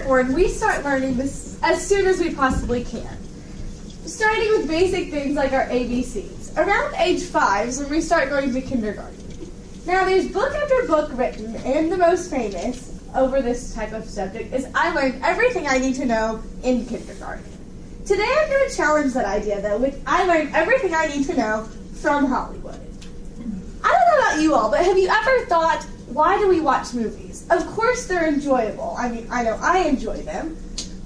born, we start learning this as soon as we possibly can. Starting with basic things like our ABCs. Around age 5 is when we start going to kindergarten. Now, there's book after book written, and the most famous over this type of subject is I Learned Everything I Need to Know in Kindergarten. Today I'm going to challenge that idea, though, with I Learned Everything I Need to Know from Hollywood. I don't know about you all, but have you ever thought, why do we watch movies? Of course they're enjoyable. I mean, I know I enjoy them.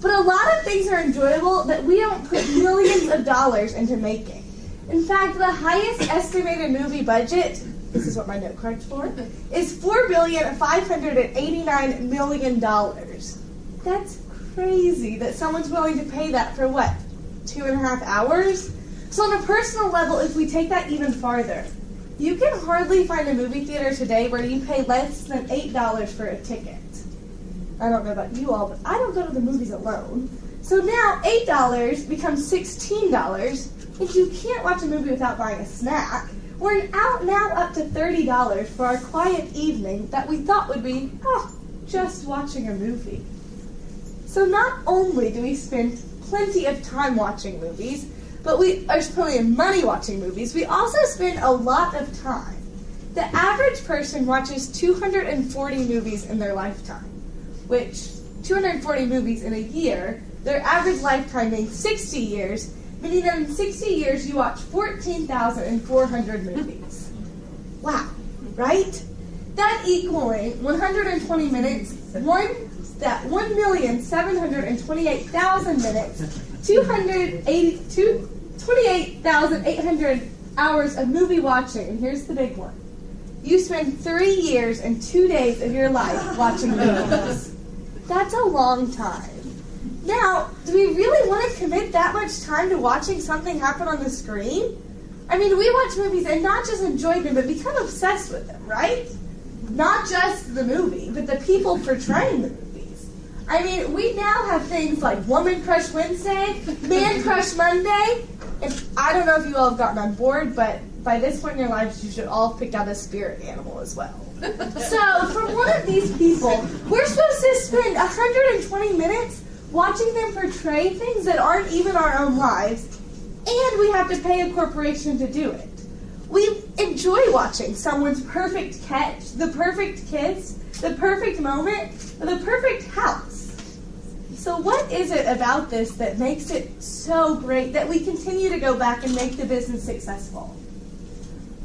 But a lot of things are enjoyable that we don't put millions of dollars into making. In fact, the highest estimated movie budget, this is what my note card's for, is $4,589,000,000. That's crazy that someone's willing to pay that for what, 2.5 hours? So on a personal level, if we take that even farther, you can hardly find a movie theater today where you pay less than $8 for a ticket. I don't know about you all, but I don't go to the movies alone. So now $8 becomes $16, and you can't watch a movie without buying a snack. We're out now up to $30 for our quiet evening that we thought would be, just watching a movie. So not only do we spend plenty of time watching movies, but we are spending money watching movies, we also spend a lot of time. The average person watches 240 movies in their lifetime, which 240 movies in a year, their average lifetime being 60 years, meaning that in 60 years you watch 14,400 movies. Wow, right? That equaling 120 minutes, 1,728,000 minutes, 28,800 hours of movie watching. And here's the big one. You spend 3 years and 2 days of your life watching movies. That's a long time. Now, do we really want to commit that much time to watching something happen on the screen? I mean, we watch movies and not just enjoy them, but become obsessed with them, right? Not just the movie, but the people portraying the movies. I mean, we now have things like Woman Crush Wednesday, Man Crush Monday, and I don't know if you all have gotten on board, but by this point in your lives, you should all have picked out a spirit animal as well. So, from one of these people, we're supposed to spend 120 minutes watching them portray things that aren't even our own lives, and we have to pay a corporation to do it. We enjoy watching someone's perfect catch, the perfect kiss, the perfect moment, or the perfect house. So what is it about this that makes it so great that we continue to go back and make the business successful?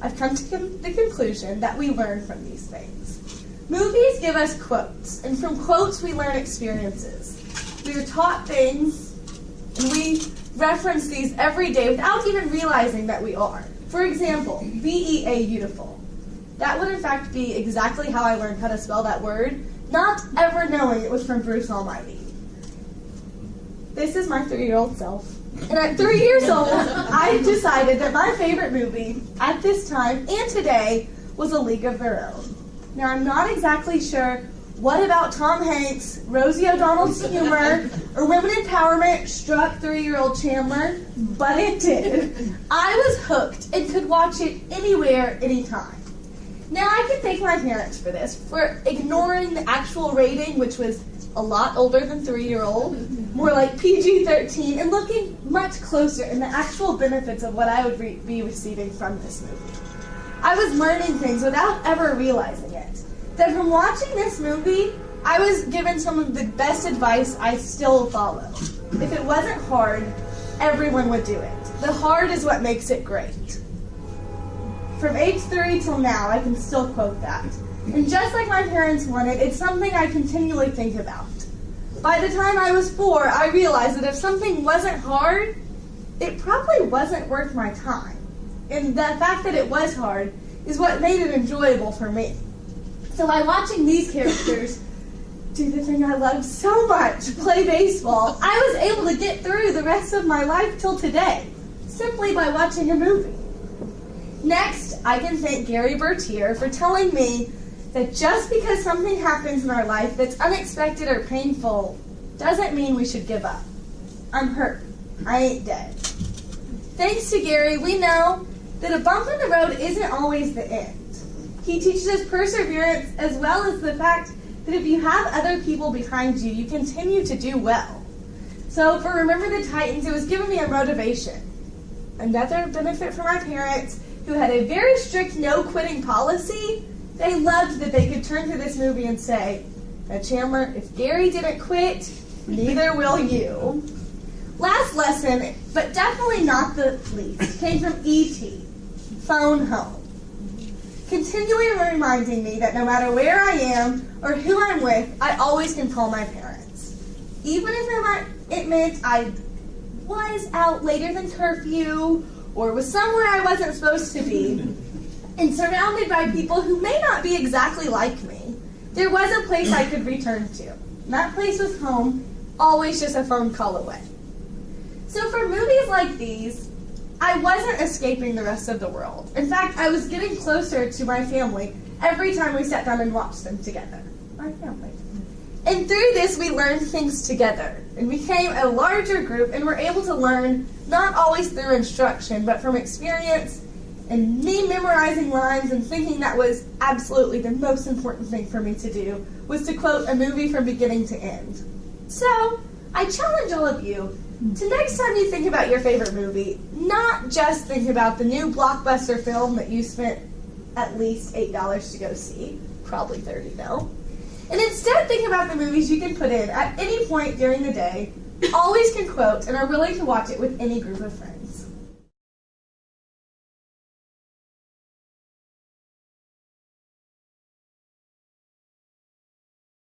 I've come to the conclusion that we learn from these things. Movies give us quotes, and from quotes we learn experiences. We are taught things, and we reference these every day without even realizing that we are. For example, B-E-A, beautiful. That would in fact be exactly how I learned how to spell that word, not ever knowing it was from Bruce Almighty. This is my 3-year-old self. And at 3 years old, I decided that my favorite movie at this time and today was A League of Their Own. Now, I'm not exactly sure what about Tom Hanks, Rosie O'Donnell's humor, or women empowerment struck 3-year-old Chandler, but it did. I was hooked and could watch it anywhere, anytime. Now, I can thank my parents for this, for ignoring the actual rating, which was a lot older than 3-year-old, more like PG-13, and looking much closer in the actual benefits of what I would be receiving from this movie. I was learning things without ever realizing it. That from watching this movie, I was given some of the best advice I still follow. If it wasn't hard, everyone would do it. The hard is what makes it great. From age 3 till now, I can still quote that. And just like my parents wanted, it's something I continually think about. By the time I was 4, I realized that if something wasn't hard, it probably wasn't worth my time. And the fact that it was hard is what made it enjoyable for me. So by watching these characters do the thing I love so much, play baseball, I was able to get through the rest of my life till today, simply by watching a movie. Next, I can thank Gary Bertier for telling me that just because something happens in our life that's unexpected or painful doesn't mean we should give up. I'm hurt. I ain't dead. Thanks to Gary, we know that a bump in the road isn't always the end. He teaches us perseverance as well as the fact that if you have other people behind you, you continue to do well. So for Remember the Titans, it was giving me a motivation. Another benefit for my parents, who had a very strict no-quitting policy, they loved that they could turn to this movie and say, now Chandler, if Gary didn't quit, neither will you. Last lesson, but definitely not the least, came from E.T., Phone Home. Continually reminding me that no matter where I am or who I'm with, I always can call my parents. Even if it meant I was out later than curfew or was somewhere I wasn't supposed to be and surrounded by people who may not be exactly like me, there was a place I could return to. And that place was home, always just a phone call away. So for movies like these, I wasn't escaping the rest of the world. In fact, I was getting closer to my family every time we sat down and watched them together. My family. And through this, we learned things together and became a larger group and were able to learn not always through instruction, but from experience and me memorizing lines and thinking that was absolutely the most important thing for me to do was to quote a movie from beginning to end. So, I challenge all of you to next time you think about your favorite movie, not just think about the new blockbuster film that you spent at least $8 to go see, probably $30 though, and instead think about the movies you can put in at any point during the day, always can quote, and are willing to watch it with any group of friends.